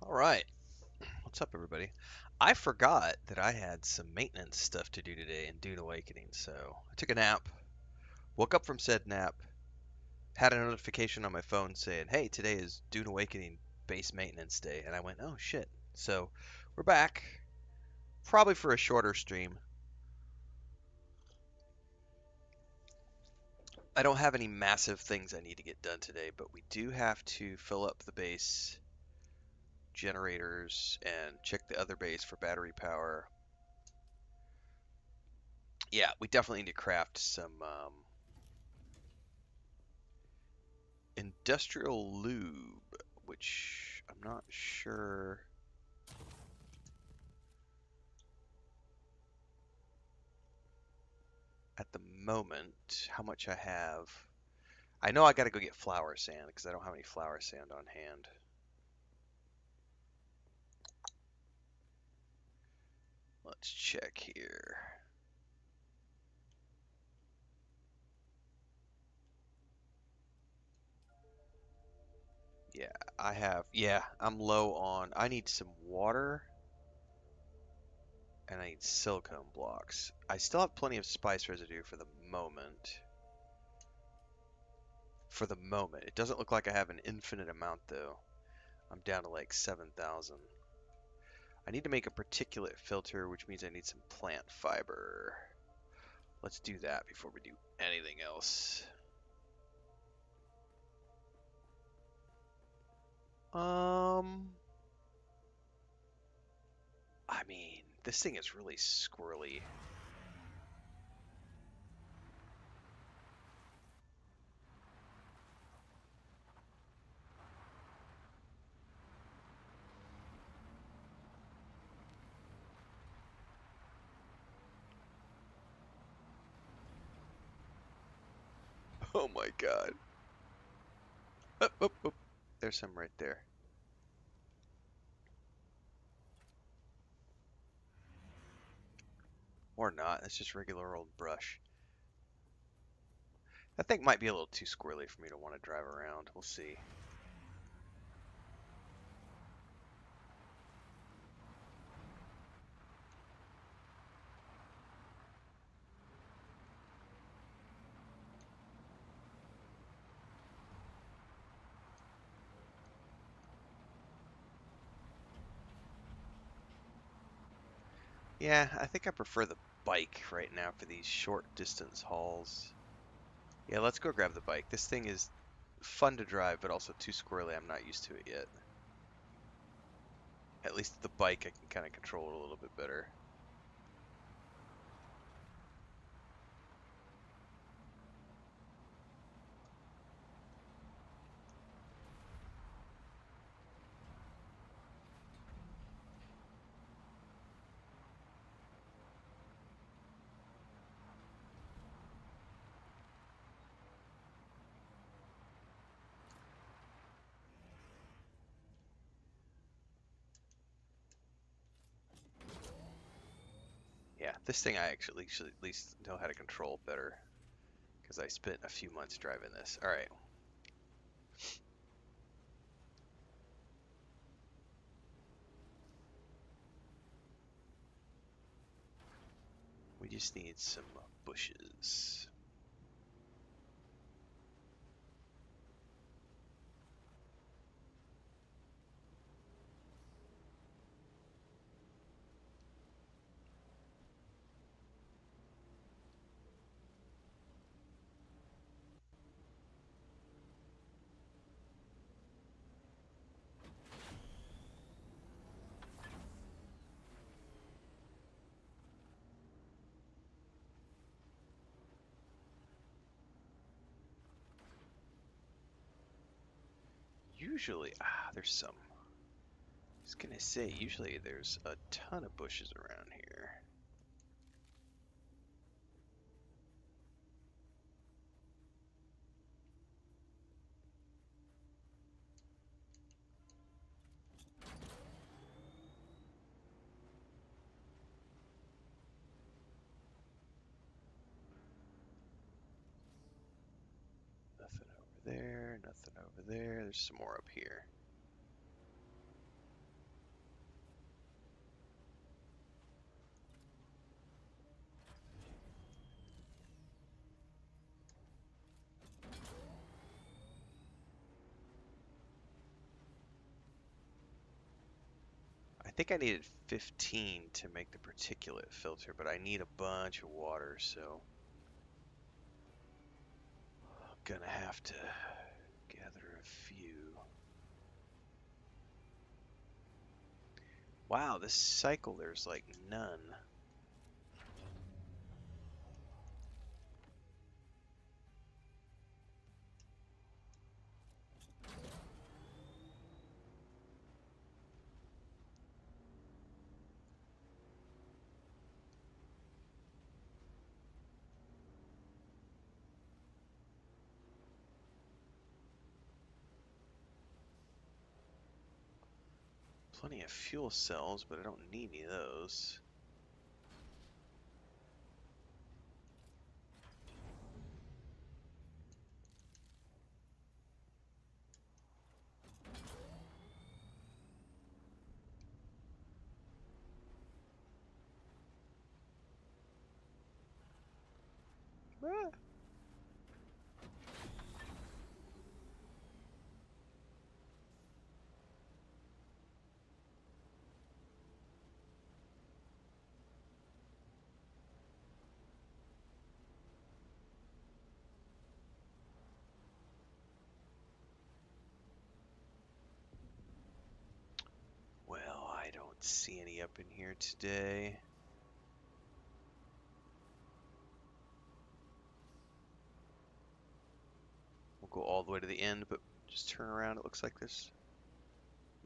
All right. What's up, everybody? I forgot that I had some maintenance stuff to do today in Dune Awakening, so I took a nap, woke up from said nap, had a notification on my phone saying, hey, today is Dune Awakening base maintenance day, and I went, oh shit. So we're back, probably for a shorter stream. I don't have any massive things I need to get done today, but we do have to fill up the base generators and check the other base for battery power. Yeah, we definitely need to craft some industrial lube, which I'm not sure at the moment how much I have. I know I got to go get flour sand because I don't have any flour sand on hand. Let's check here. Yeah, I have. Yeah, I'm low on. I need some water and I need silicone blocks. I still have plenty of spice residue for the moment. For the moment. It doesn't look like I have an infinite amount though. I'm down to like 7,000. I need to make a particulate filter, which means I need some plant fiber. Let's do that before we do anything else. Um, I mean, this thing is really squirrely. Oh my god. Oh, oh, oh. There's some right there. Or not, it's just regular old brush. That thing might be a little too squirrely for me to want to drive around. We'll see. Yeah, I think I prefer the bike right now for these short distance hauls. Yeah, let's go grab the bike. This thing is fun to drive, but also too squirrely. I'm not used to it yet. At least the bike, I can kind of control it a little bit better. Yeah, this thing I actually should at least know how to control better because I spent a few months driving this. All right. We just need some bushes. Usually, there's some. I was gonna say, usually there's a ton of bushes around here. Nothing over there, nothing over there. There's some more up here. think I needed 15 to make the particulate filter, but I need a bunch of water, so I'm gonna have to gather a few. Wow, this cycle there's like none. Plenty of fuel cells, but I don't need any of those. Ah. Well, I don't see any up in here today. We'll go all the way to the end, but just turn around. It looks like there's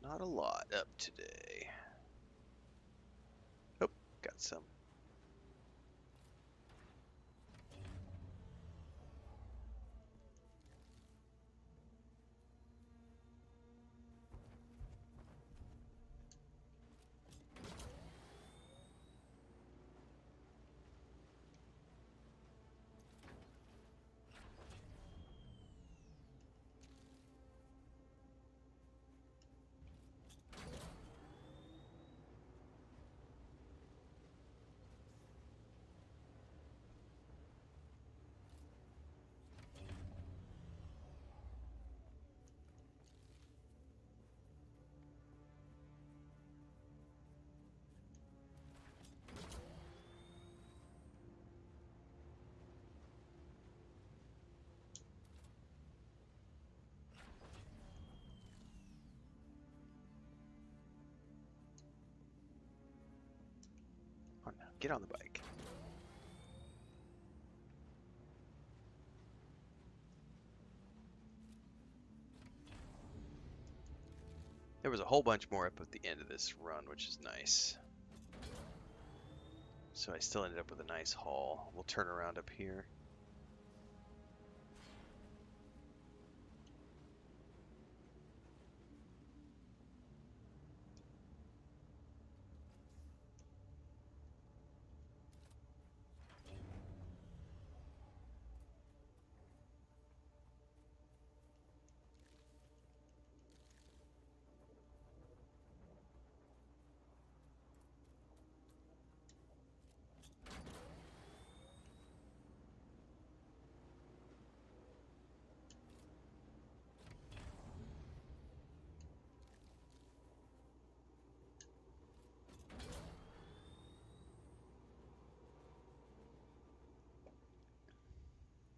not a lot up today. Oh, got some. Oh no, get on the bike. There was a whole bunch more up at the end of this run, which is nice. So I still ended up with a nice haul. We'll turn around up here.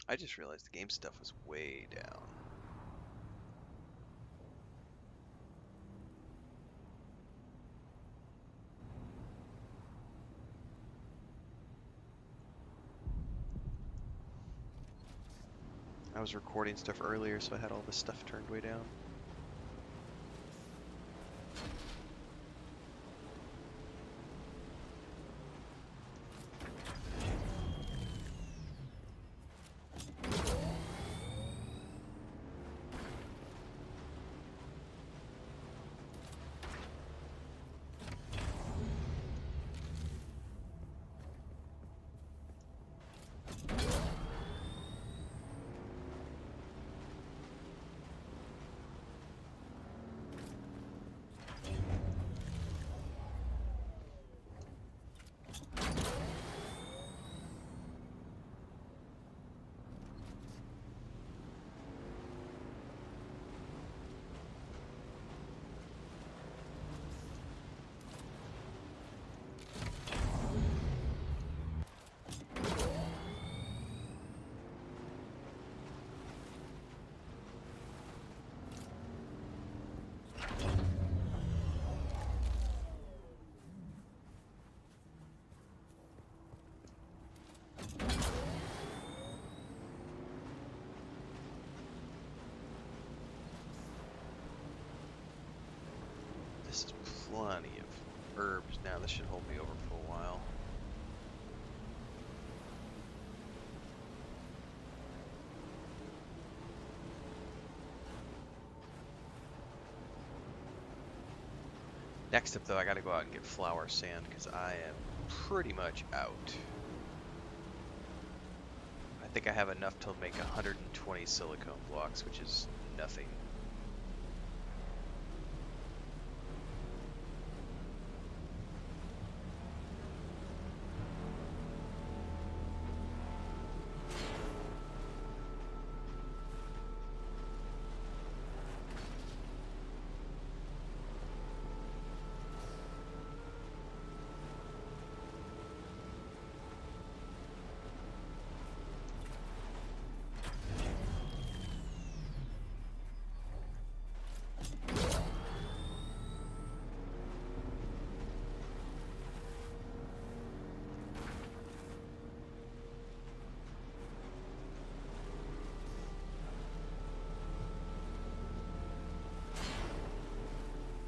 I just realized the game stuff was way down. I was recording stuff earlier, so I had all this stuff turned way down. This is plenty of herbs now. This should hold me over for a while. Next up, though, I gotta go out and get flour sand because I am pretty much out. I think I have enough to make 120 silicone blocks, which is nothing.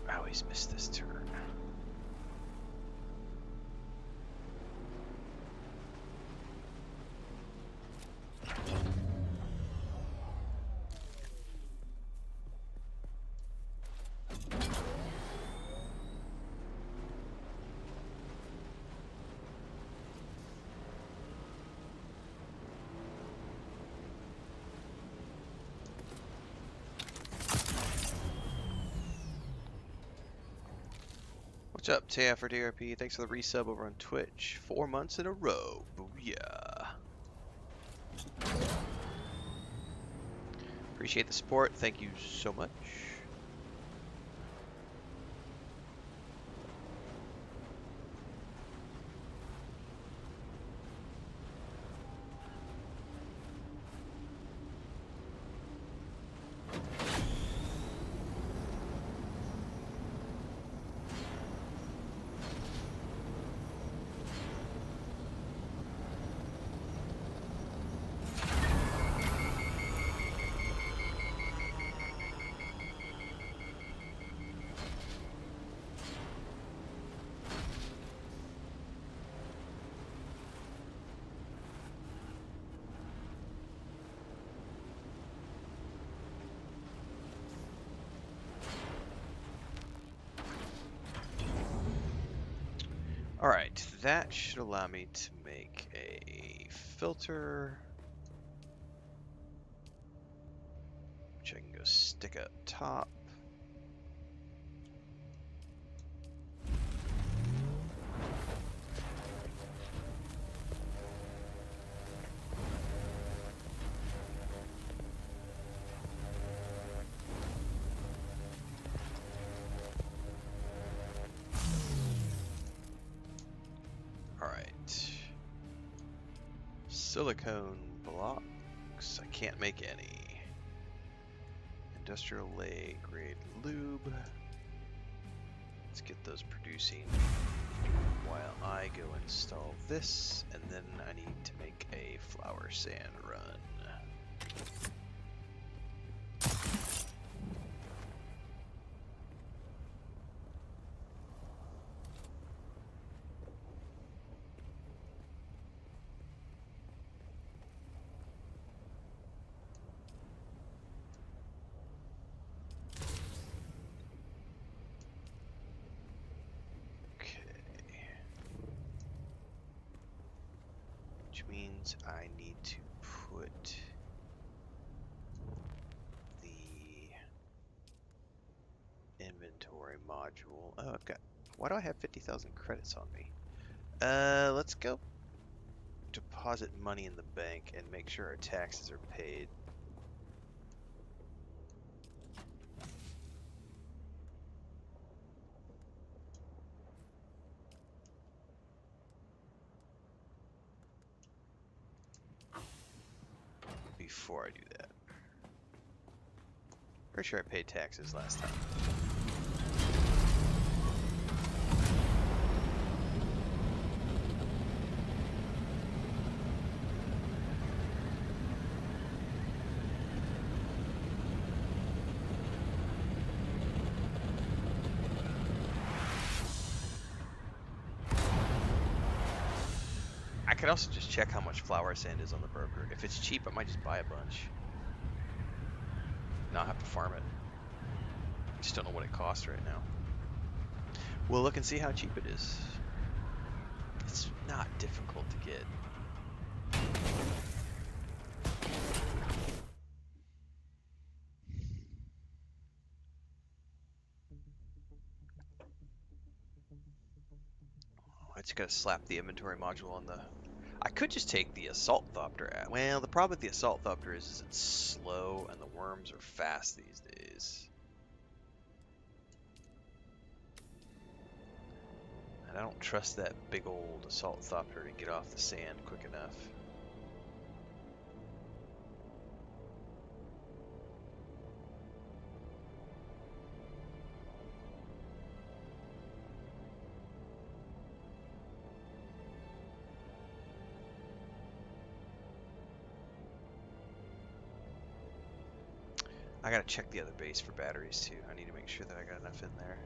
I always miss this turn. What's up, TF for DRP? Thanks for the resub over on Twitch. 4 months in a row. Booyah. Appreciate the support. Thank you so much. Alright, that should allow me to make a filter, which I can go stick up top. Silicone blocks. I can't make any. Industrial lay grade lube. Let's get those producing while I go install this, and then I need to make a flour sand run. Which means I need to put the inventory module. Oh, I've got. Why do I have 50,000 credits on me? Let's go deposit money in the bank and make sure our taxes are paid. Before I do that. Pretty sure I paid taxes last time. could also just check how much flour sand is on the broker. If it's cheap, I might just buy a bunch. Not have to farm it. Just don't know what it costs right now. We'll look and see how cheap it is. It's not difficult to get. I just gotta slap the inventory module on the... I could just take the Assault Thopter. Well, the problem with the Assault Thopter is it's slow and the worms are fast these days. And I don't trust that big old Assault Thopter to get off the sand quick enough. I gotta check the other base for batteries too. I need to make sure that I got enough in there.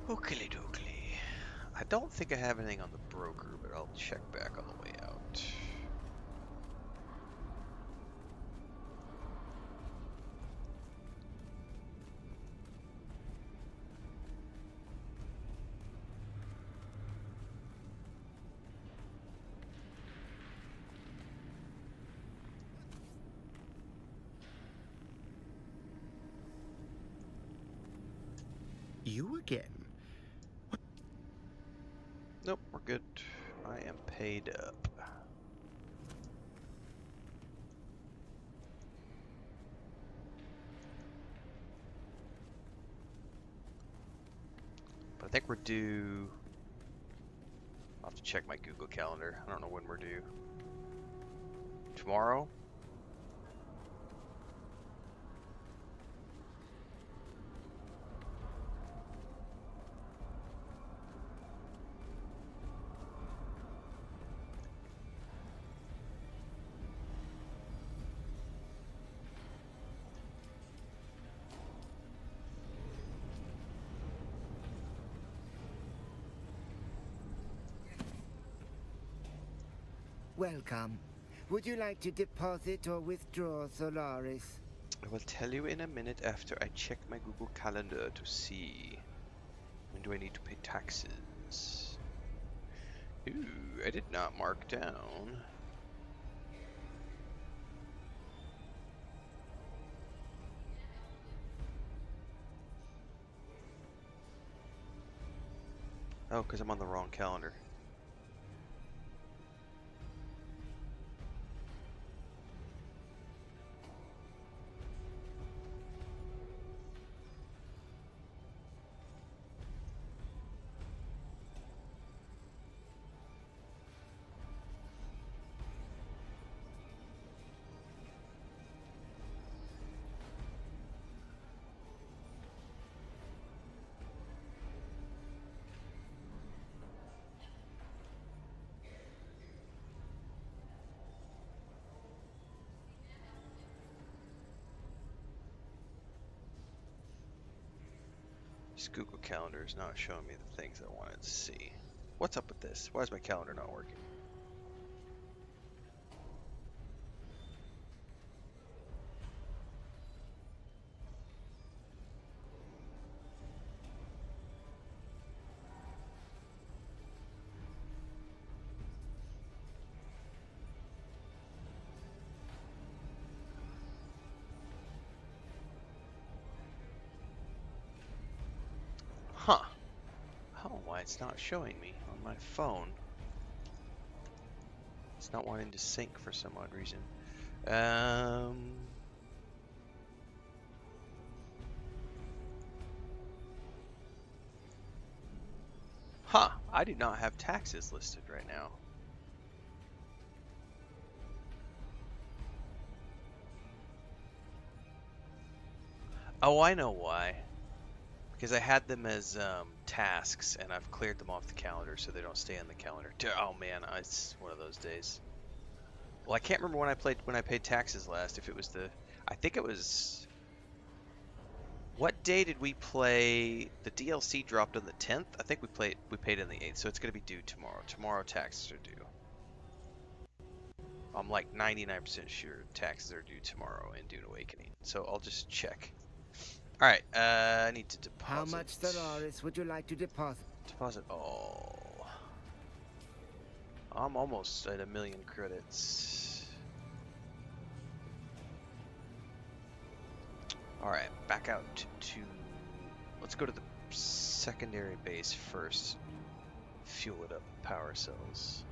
Oakley dokley. I don't think I have anything on the broker, but I'll check back on the way out. You again? Nope, we're good. I am paid up. But I think we're due... I'll have to check my Google Calendar. I don't know when we're due. Tomorrow? Welcome. Would you like to deposit or withdraw Solaris? I will tell you in a minute after I check my Google Calendar to see. When do I need to pay taxes? Ooh, I did not mark down. Oh, because I'm on the wrong calendar. This Google Calendar is not showing me the things I wanted to see. What's up with this? Why is my calendar not working? Huh. I don't know why it's not showing me on my phone. It's not wanting to sync for some odd reason. Huh. I do not have taxes listed right now. Oh, I know why. Because I had them as tasks, and I've cleared them off the calendar so they don't stay on the calendar. Oh man, it's one of those days. Well, I can't remember when I paid taxes last. If it was I think it was. What day did we play? The DLC dropped on the 10th. I think we paid on the 8th, so it's gonna be due tomorrow. Tomorrow taxes are due. I'm like 99% sure taxes are due tomorrow in Dune Awakening. So I'll just check. All right, I need to deposit. How much Solaris would you like to deposit? Deposit all. I'm almost at 1,000,000 credits. All right, back out to. Let's go to the secondary base first. Fuel it up with power cells.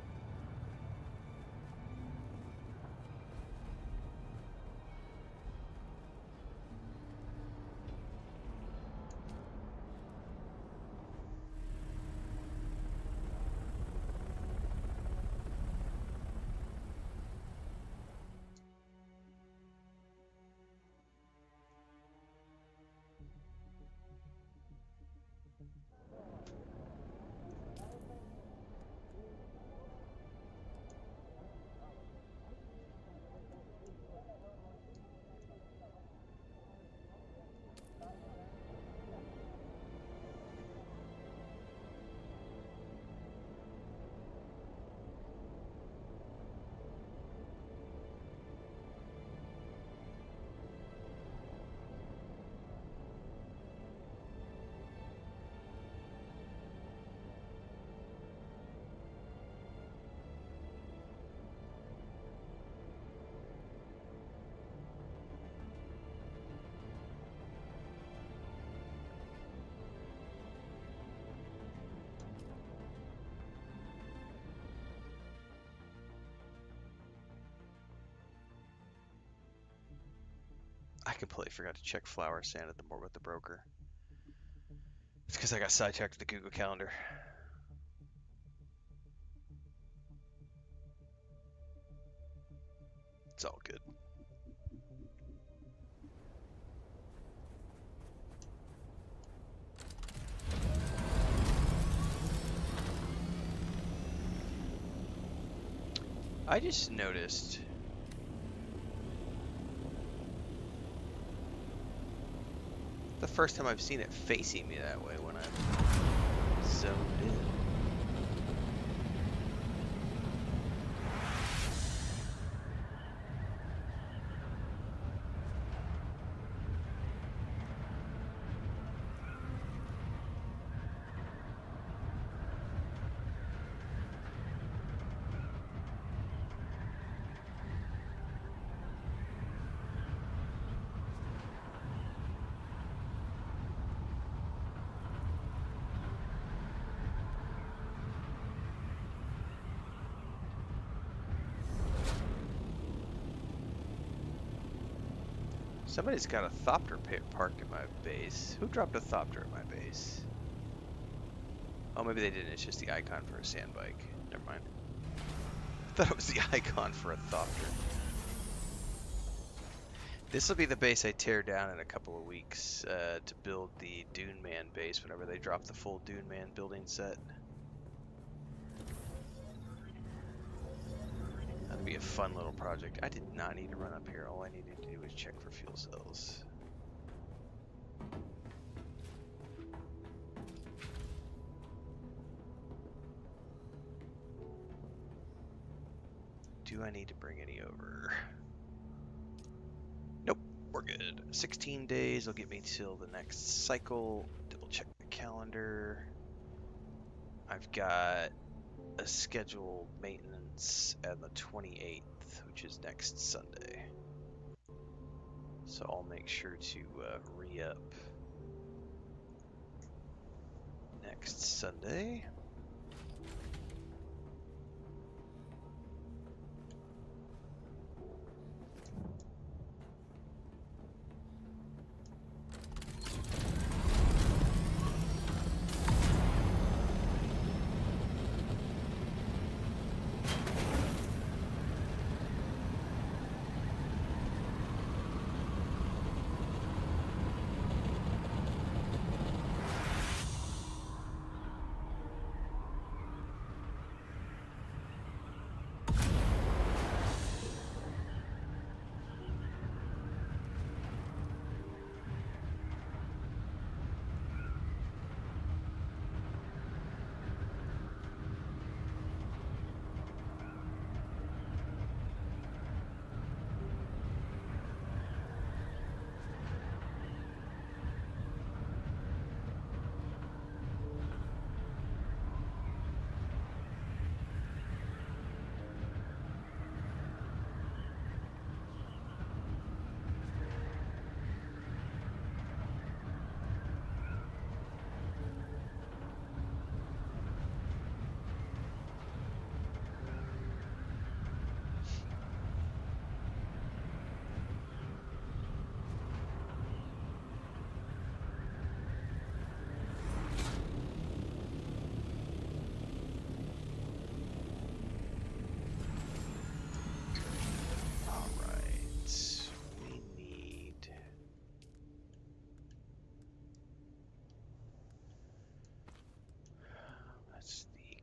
I completely forgot to check flower sand at with the broker. It's because I got sidetracked with the Google Calendar. It's all good. I just noticed the first time I've seen it facing me that way when I'm zoned in. Somebody's got a Thopter parked in my base. Who dropped a Thopter in my base? Oh, maybe they didn't. It's just the icon for a sand bike. Never mind. I thought it was the icon for a Thopter. This will be the base I tear down in a couple of weeks to build the Dune Man base whenever they drop the full Dune Man building set. That'll be a fun little project. I did not need to run up here. All I needed to do was check for fuel cells. Do I need to bring any over? Nope, we're good. 16 days will get me till the next cycle. Double check the calendar. I've got a scheduled maintenance on the 28th, which is next Sunday. So I'll make sure to re-up next Sunday.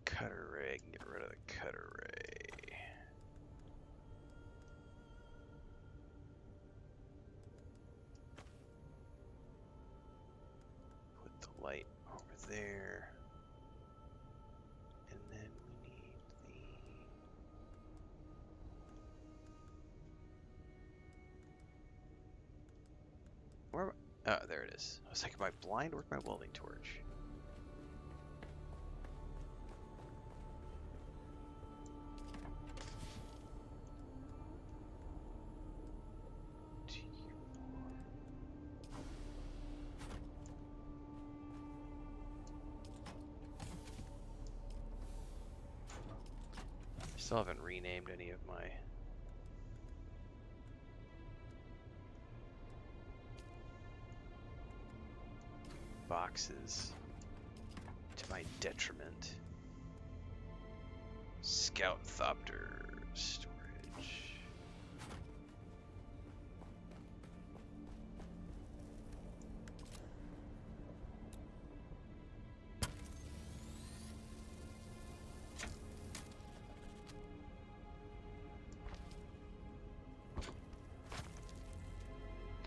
Cutter ray. Get rid of the cutter ray. Put the light over there. And then we need the... Where? Oh, there it is. I was like, am I blind or with my welding torch? Still haven't renamed any of my boxes to my detriment. Scout Thopter storage.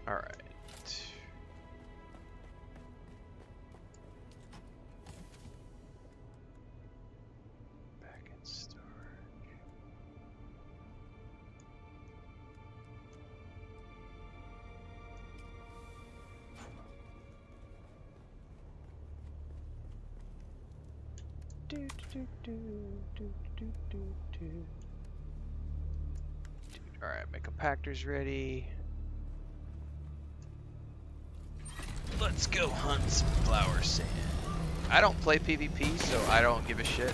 All right. Back in storage. All right, my compactor's ready. Let's go hunt some flower sand. I don't play PvP, so I don't give a shit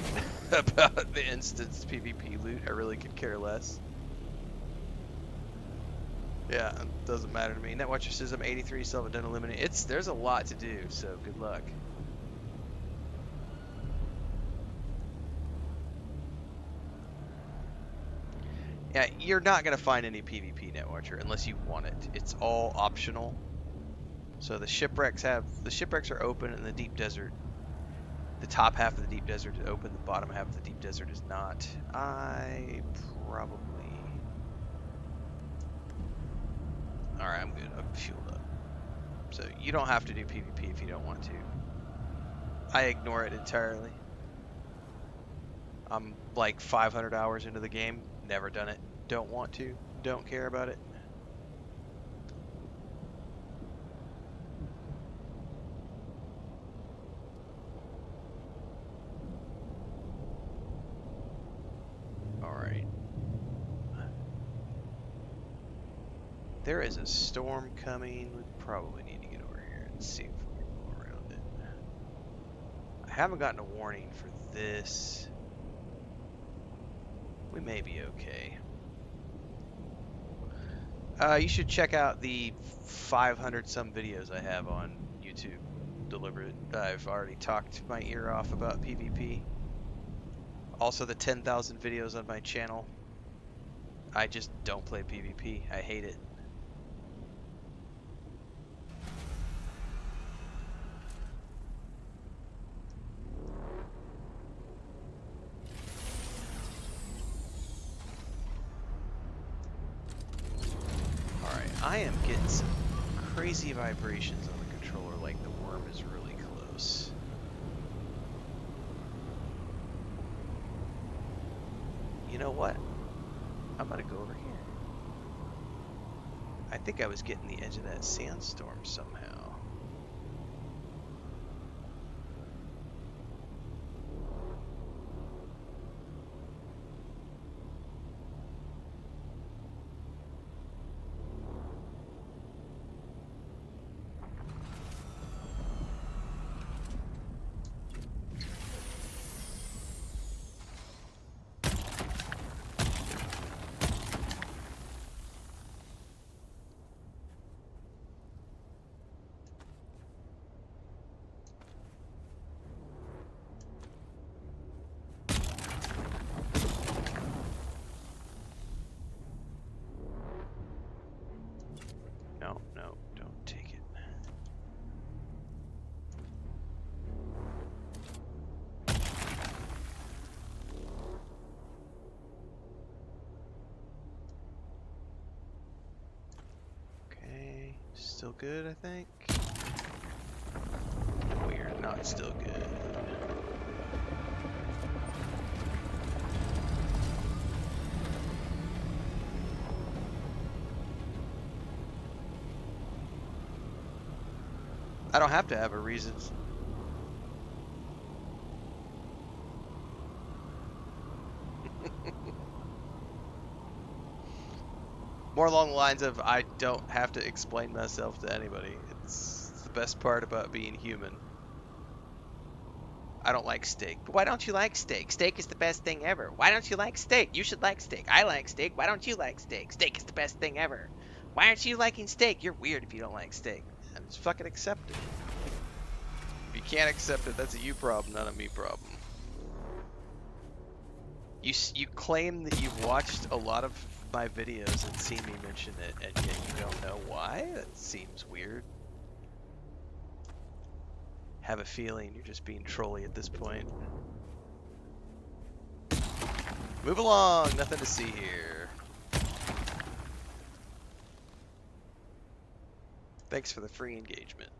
about the instance PvP loot. I really could care less. Yeah, it doesn't matter to me. Netwatcher says I'm 83, still haven't done eliminate. There's a lot to do, so good luck. Yeah, you're not gonna find any PvP Netwatcher unless you want it. It's all optional. So the shipwrecks are open in the deep desert. The top half of the deep desert is open, the bottom half of the deep desert is not. Alright, I'm good. I'm fueled up. So you don't have to do PvP if you don't want to. I ignore it entirely. I'm like 500 hours into the game, Never done it. Don't want to. Don't care about it. Alright. There is a storm coming. We probably need to get over here and see if we can go around it. I haven't gotten a warning for this. We may be okay. You should check out the 500 some videos I have on YouTube. Deliberate. I've already talked my ear off about PvP. Also the 10,000 videos on my channel. I just don't play PvP. I hate it. Alright, I am getting some crazy vibrations on the controller, like the worm is really close. You know what? I'm gonna go over here. I think I was getting the edge of that sandstorm somehow. No, no, don't take it. Okay, still good, I think. We're not still good. I don't have to have a reason. More along the lines of I don't have to explain myself to anybody. It's the best part about being human. I don't like steak. But why don't you like steak? Steak is the best thing ever. Why don't you like steak? You should like steak. I like steak. Why don't you like steak? Steak is the best thing ever. Why aren't you liking steak? You're weird if you don't like steak. And just fucking accept it. If you can't accept it, that's a you problem, not a me problem. You claim that you've watched a lot of my videos and seen me mention it, and yet you don't know why? That seems weird. Have a feeling you're just being trolly at this point. Move along, nothing to see here. Thanks for the free engagement.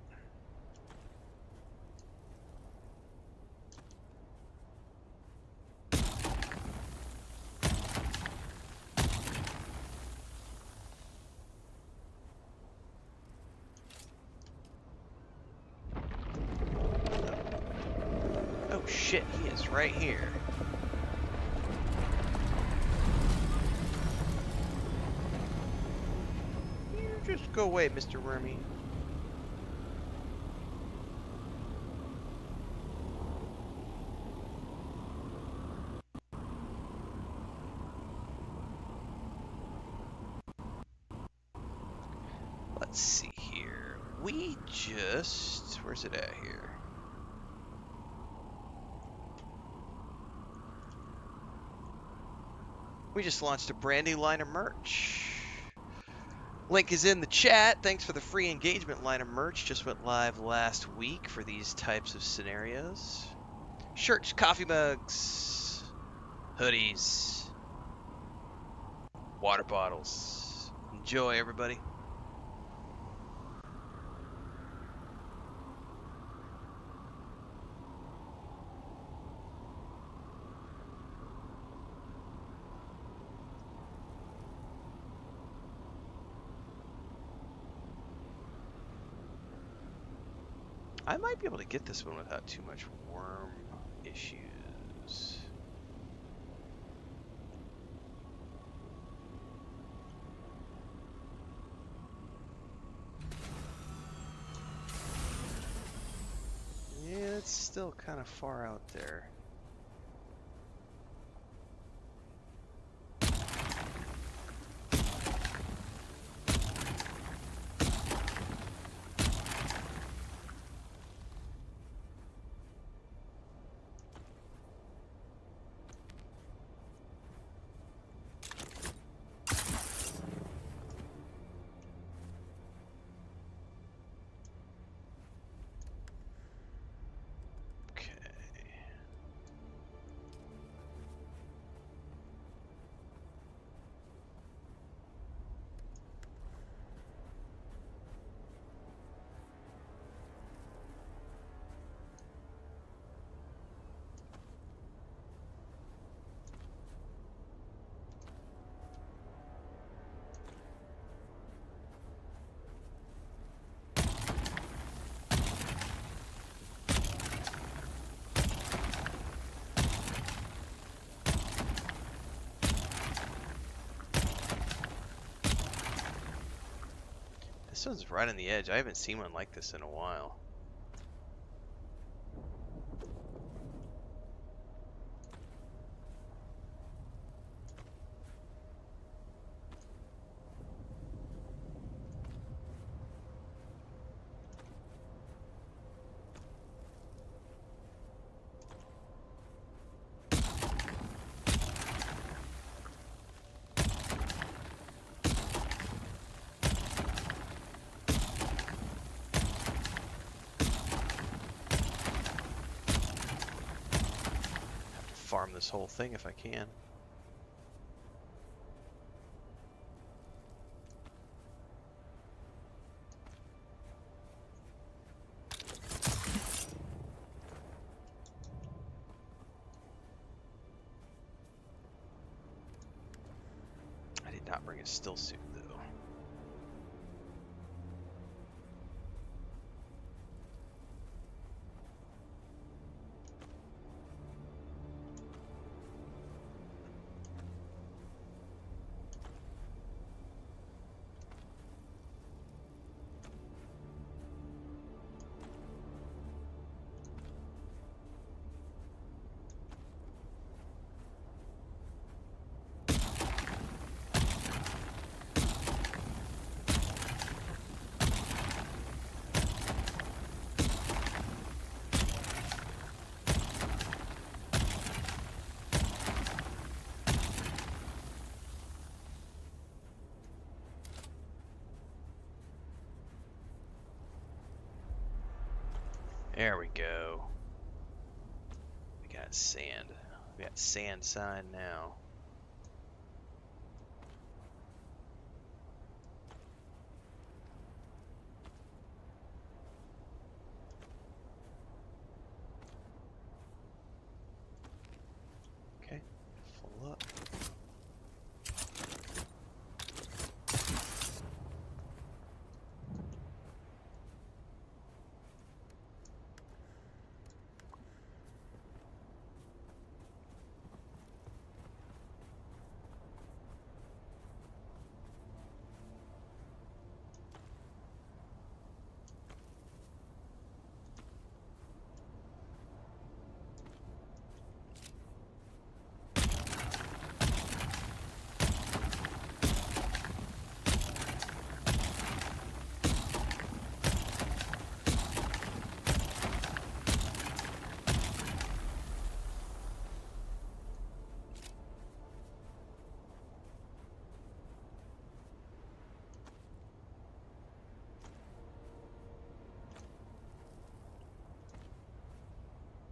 Oh shit, he is right here. You just go away, Mr. Wormy. Let's see here. We just... Where's it at here? We just launched a brand new line of merch. Link is in the chat. Thanks for the free engagement line of merch. Just went live last week for these types of scenarios. Shirts, coffee mugs, hoodies, water bottles. Enjoy, everybody. I might be able to get this one without too much worm issues. Yeah, it's still kind of far out there. Okay. This one's right on the edge. I haven't seen one like this in a while. Farm this whole thing if I can. I did not bring a still suit though. There we go. We got sand. We got sand sign now. Okay, full up.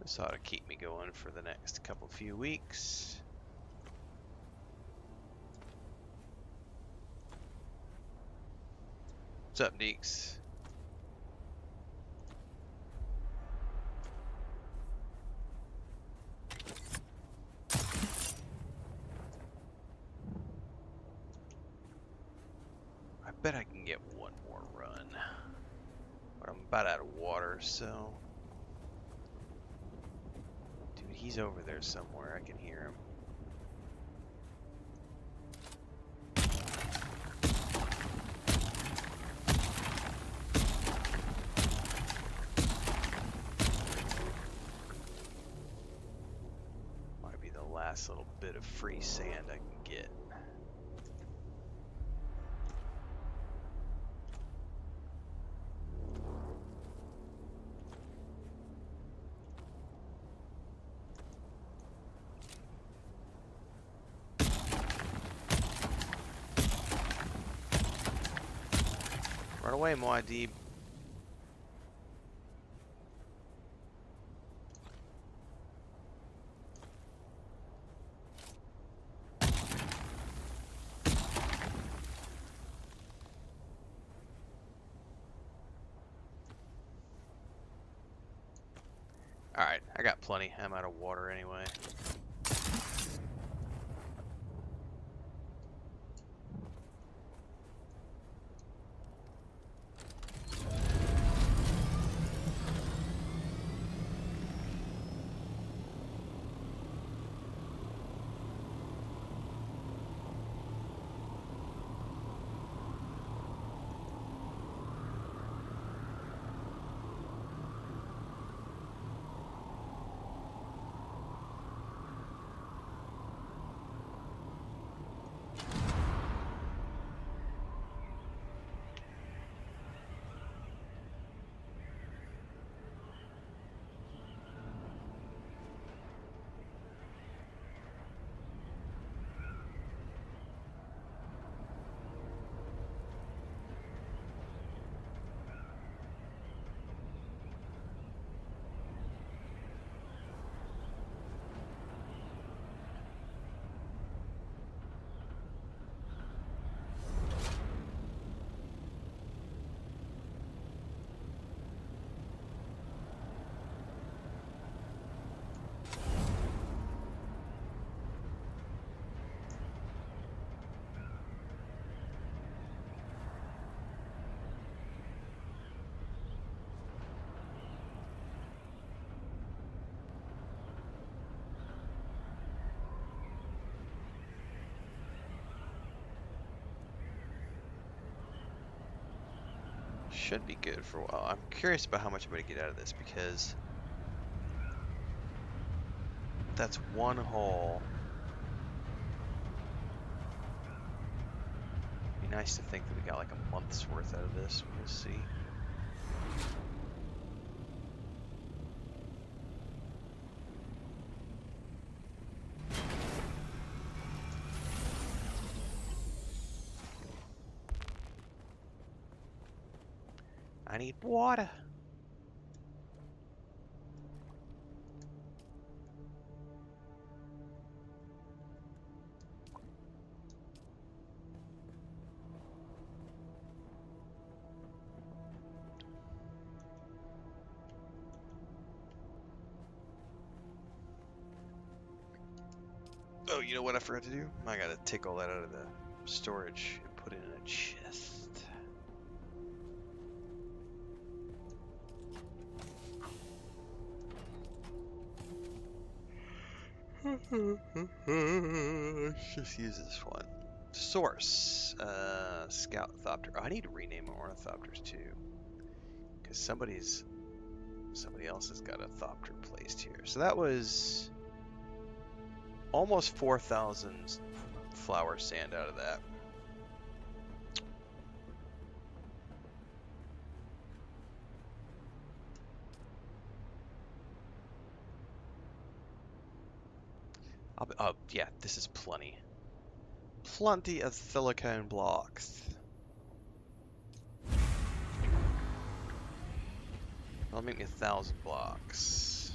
This ought to keep me going for the next few weeks. What's up, Deeks? I bet I can get one more run. But I'm about out of water, so... Dude, he's over there somewhere. I can hear him. Might be the last little bit of free sand I can get. Run away, Muad'Dib. Alright, I got plenty. I'm out of water anyway. Should be good for a while. I'm curious about how much I'm going to get out of this because that's one hole. It'd be nice to think that we got like a month's worth out of this. We'll see. I need water. Oh, you know what I forgot to do? I gotta take all that out of the storage and put it in a chest. Let's just use this one. Source. Scout Thopter. Oh, I need to rename my Ornithopters too. Because somebody else has got a Thopter placed here. So that was almost 4,000 flower sand out of that. Oh, yeah, this is plenty. Plenty of silicone blocks. That'll make me 1,000 blocks.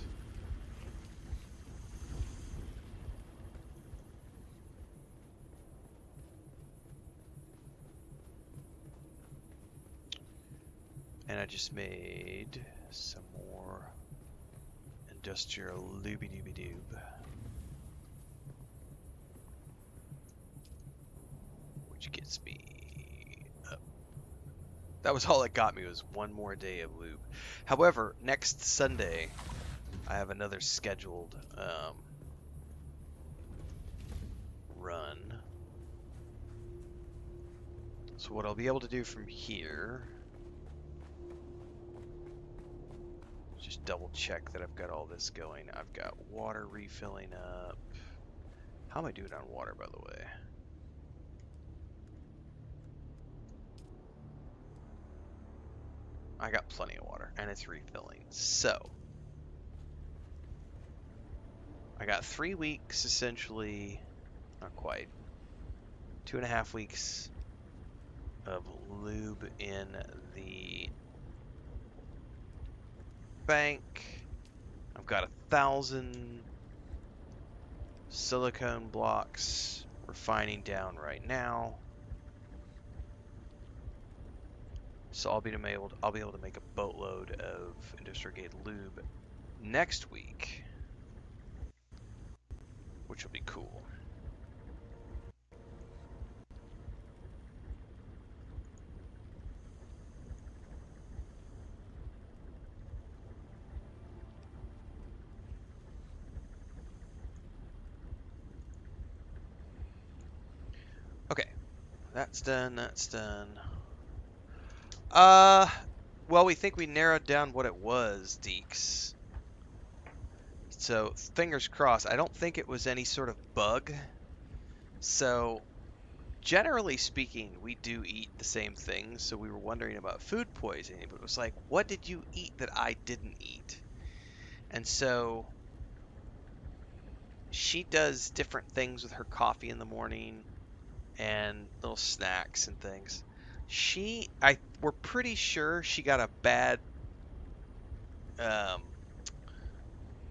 And I just made some more industrial looby-dooby-doob. Which gets me up That was all it got me was one more day of lube. However, next Sunday I have another scheduled run. So what I'll be able to do from here, just double check that I've got all this going. I've got water refilling up. How am I doing on water, by the way? I got plenty of water, and it's refilling. So, I got 3 weeks, essentially, not quite, 2.5 weeks of lube in the bank. I've got 1,000 silicone blocks refining down right now. So I'll be able to make a boatload of industrial grade lube next week, which will be cool. Okay, that's done. That's done. Uh, well, we think we narrowed down what it was, Deeks. So fingers crossed. I don't think it was any sort of bug. So generally speaking, we do eat the same things. So we were wondering about food poisoning, but it was like, what did you eat that I didn't eat? And so she does different things with her coffee in the morning and little snacks and things. We're pretty sure she got a bad um,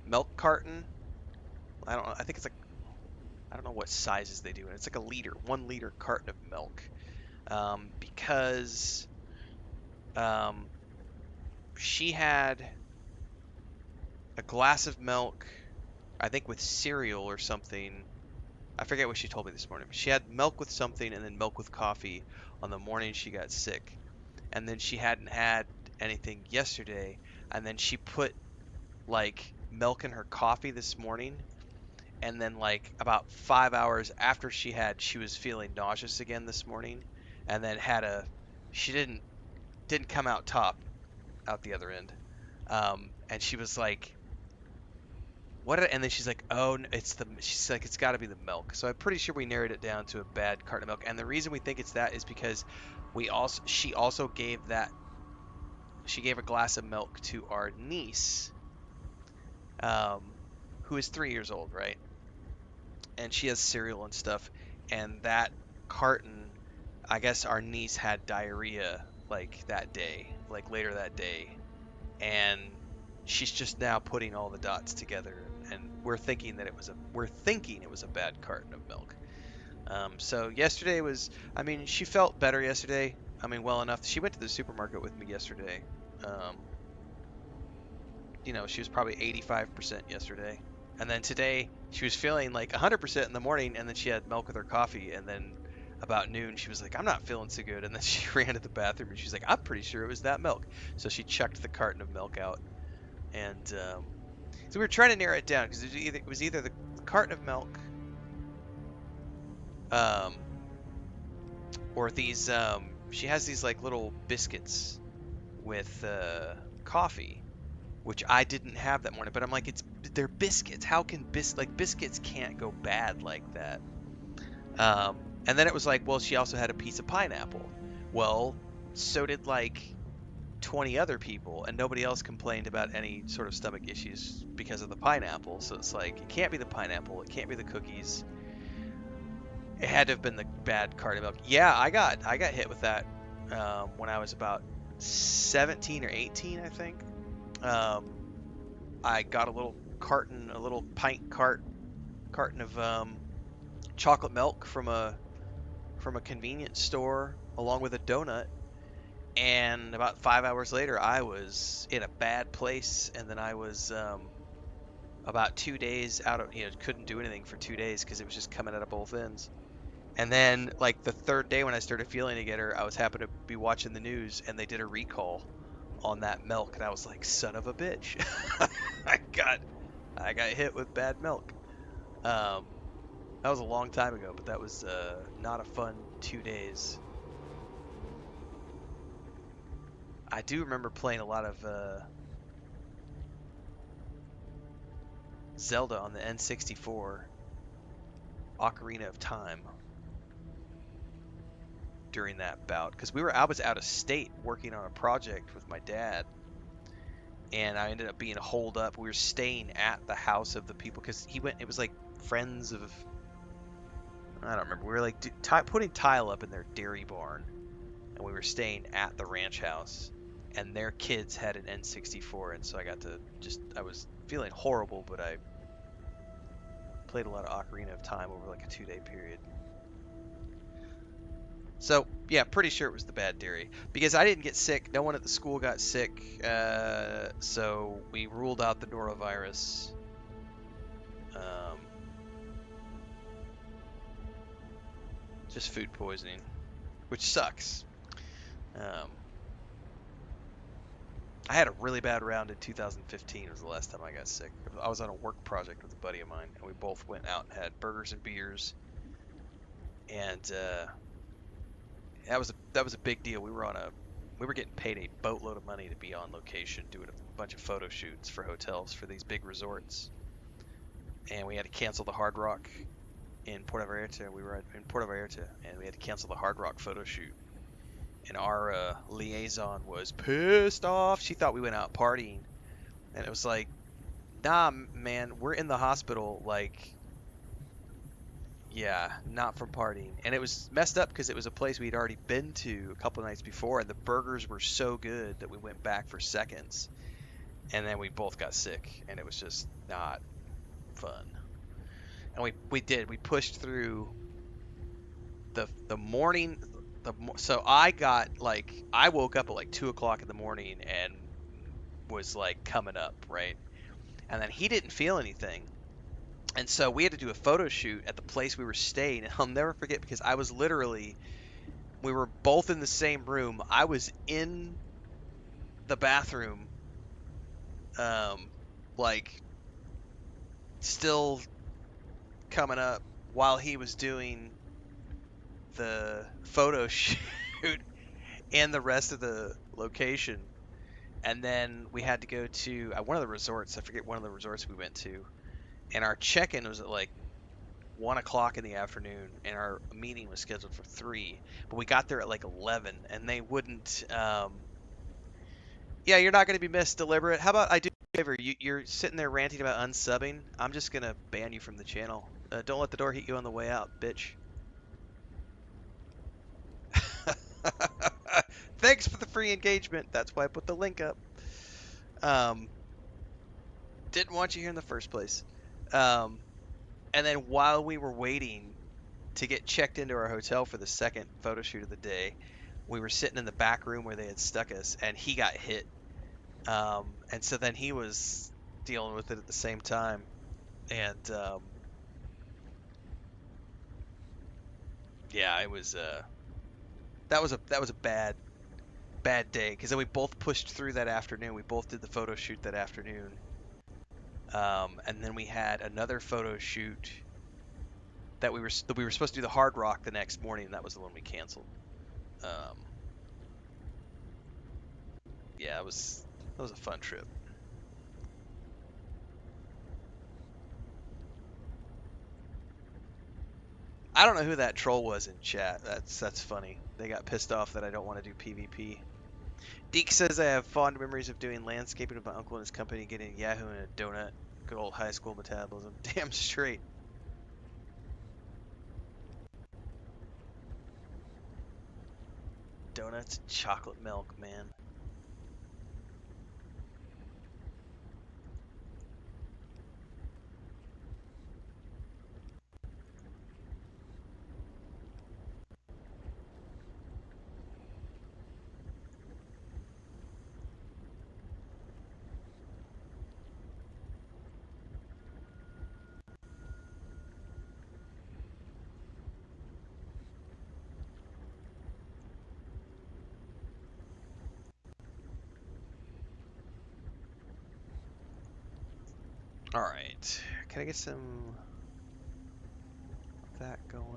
milk carton. I don't know. I think it's like, I don't know what sizes they do, and it's like a liter, 1 liter carton of milk. Because um, she had a glass of milk, I think with cereal or something. I forget what she told me this morning. She had milk with something and then milk with coffee on the morning she got sick. And then she hadn't had anything yesterday. And then she put like milk in her coffee this morning. And then like about 5 hours after she was feeling nauseous again this morning. And then she didn't come out out the other end. And she was like, and then she's like, oh, she's like, it's got to be the milk. So I'm pretty sure we narrowed it down to a bad carton of milk. And the reason we think it's that is because she also she gave a glass of milk to our niece, who is 3 years old, right? And she has cereal and stuff. And that carton, I guess our niece had diarrhea like that day, like later that day. And she's just now putting all the dots together, and we're thinking it was a bad carton of milk. So yesterday was, I mean, she felt better yesterday. I mean, well enough. She went to the supermarket with me yesterday. Um, she was probably 85% yesterday, and then today she was feeling like 100% in the morning, and then she had milk with her coffee, and then about noon she was like, I'm not feeling so good, and then she ran to the bathroom and she's like, I'm pretty sure it was that milk. So she chucked the carton of milk out. And so we were trying to narrow it down because it was either the carton of milk, um, or these. She has these like little biscuits with coffee, which I didn't have that morning. But I'm like, they're biscuits. How can biscuits can't go bad like that? Um, and then it was like, well, she also had a piece of pineapple. Well, so did like 20 other people, and nobody else complained about any sort of stomach issues because of the pineapple. So it's like, it can't be the pineapple, it can't be the cookies. It had to have been the bad carton milk. Yeah, I got hit with that when I was about 17 or 18, I think. Um, I got a little carton of chocolate milk from a convenience store along with a donut. And about 5 hours later, I was in a bad place, and then I was about 2 days out of, couldn't do anything for 2 days because it was just coming out of both ends. And then, like the third day when I started feeling to get her, I was happy to be watching the news, and they did a recall on that milk, and I was like, son of a bitch, I got I got hit with bad milk. Um, that was a long time ago, but that was not a fun 2 days. I do remember playing a lot of Zelda on the N64, Ocarina of Time, during that bout because I was out of state working on a project with my dad, and I ended up being holed up. We were staying at the house of the people because he went. It was like friends of, I don't remember. We were like putting tile up in their dairy barn, and we were staying at the ranch house. And their kids had an N64, and so I got to I was feeling horrible, but I played a lot of Ocarina of Time over like a 2 day period. So yeah, pretty sure it was the bad dairy because I didn't get sick. No one at the school got sick, so we ruled out the norovirus. Um, just food poisoning, which sucks. Um, I had a really bad round in 2015. Was the last time I got sick. I was on a work project with a buddy of mine, and we both went out and had burgers and beers, and that was a big deal. We were getting paid a boatload of money to be on location doing a bunch of photo shoots for hotels for these big resorts, and we had to cancel the Hard Rock in Puerto Vallarta. We were in Puerto Vallarta, and we had to cancel the Hard Rock photo shoot. And our liaison was pissed off. She thought we went out partying, and it was like, nah, man, we're in the hospital. Like, yeah, not from partying. And it was messed up because it was a place we'd already been to a couple nights before, and the burgers were so good that we went back for seconds. And then we both got sick, and it was just not fun. And we did. We pushed through the morning. So I woke up at like 2 o'clock in the morning and was like coming up, right? And then he didn't feel anything. And so we had to do a photo shoot at the place we were staying. And I'll never forget because we were both in the same room. I was in the bathroom, um, like still coming up while he was doing the photo shoot and the rest of the location. And then we had to go to one of the resorts. I forget one of the resorts we went to. And our check-in was at like 1 o'clock in the afternoon, and our meeting was scheduled for 3. But we got there at like 11, and they wouldn't. Yeah, you're not going to be missed deliberate. How about I do you a favor? You're sitting there ranting about unsubbing. I'm just going to ban you from the channel. Don't let the door hit you on the way out, bitch. Thanks for the free engagement. That's why I put the link up. Um, didn't want you here in the first place. Um, and then while we were waiting to get checked into our hotel for the second photo shoot of the day, we were sitting in the back room where they had stuck us, and he got hit. And so then he was dealing with it at the same time, and yeah, it was that was a bad day because then we both pushed through that afternoon. We both did the photo shoot that afternoon, and then we had another photo shoot that we were supposed to do the Hard Rock the next morning, and that was the one we canceled. Um, yeah, that was a fun trip. I don't know who that troll was in chat. That's funny. They got pissed off that I don't want to do PvP. Deke says I have fond memories of doing landscaping with my uncle and his company, getting Yahoo and a donut. Good old high school metabolism. Damn straight. Donuts and chocolate milk, man. All right. Can I get some of that going?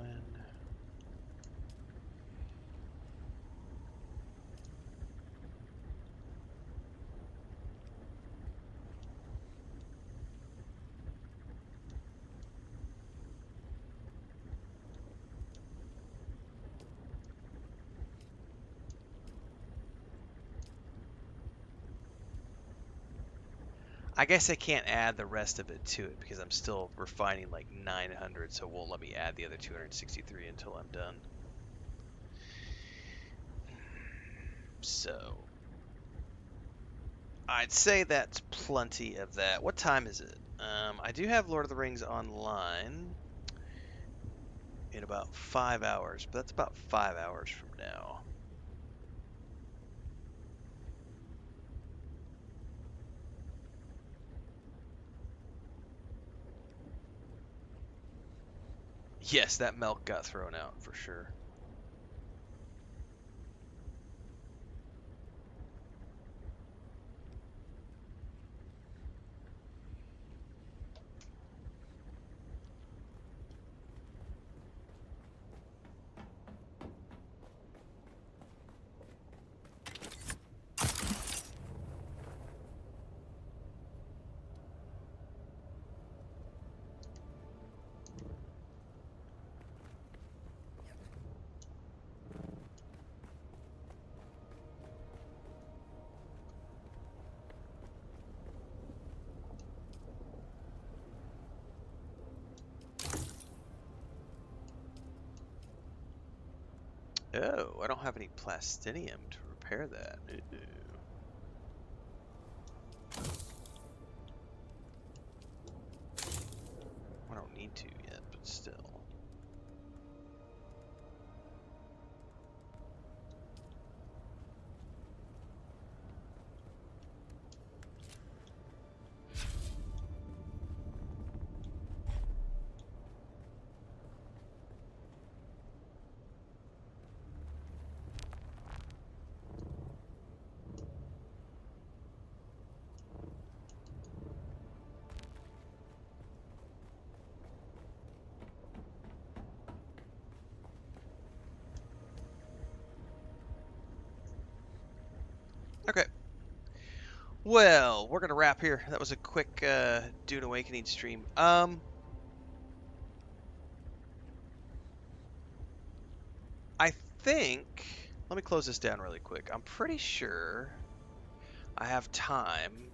I guess I can't add the rest of it to it because I'm still refining like 900, so it won't let me add the other 263 until I'm done. So I'd say that's plenty of that. What time is it? I do have Lord of the Rings online in about 5 hours, but that's about 5 hours from now. Yes, that milk got thrown out for sure. Oh, I don't have any plastinium to repair that. Ooh, I don't need to yet, but still. Okay. Well, we're gonna wrap here. That was a quick Dune Awakening stream. I think. Let me close this down really quick. I'm pretty sure I have time.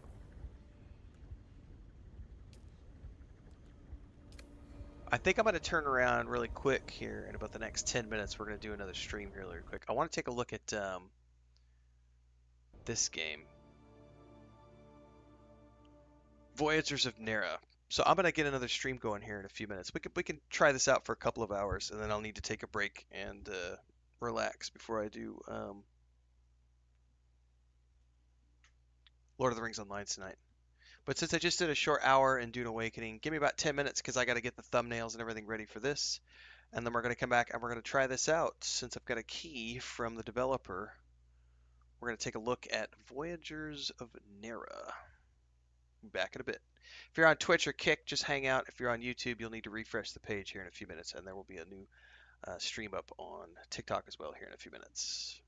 I think I'm going to turn around really quick here in about the next 10 minutes. We're going to do another stream here really quick. I want to take a look at this game, Voyagers of Nera. So I'm going to get another stream going here in a few minutes. We can try this out for a couple of hours, and then I'll need to take a break and relax before I do Lord of the Rings Online tonight. But since I just did a short hour in Dune Awakening, give me about 10 minutes because I got to get the thumbnails and everything ready for this. And then we're going to come back and we're going to try this out. Since I've got a key from the developer, we're going to take a look at Voyagers of Nera. Back in a bit. If you're on Twitch or Kick, just hang out. If you're on YouTube, you'll need to refresh the page here in a few minutes, and there will be a new stream up on TikTok as well here in a few minutes.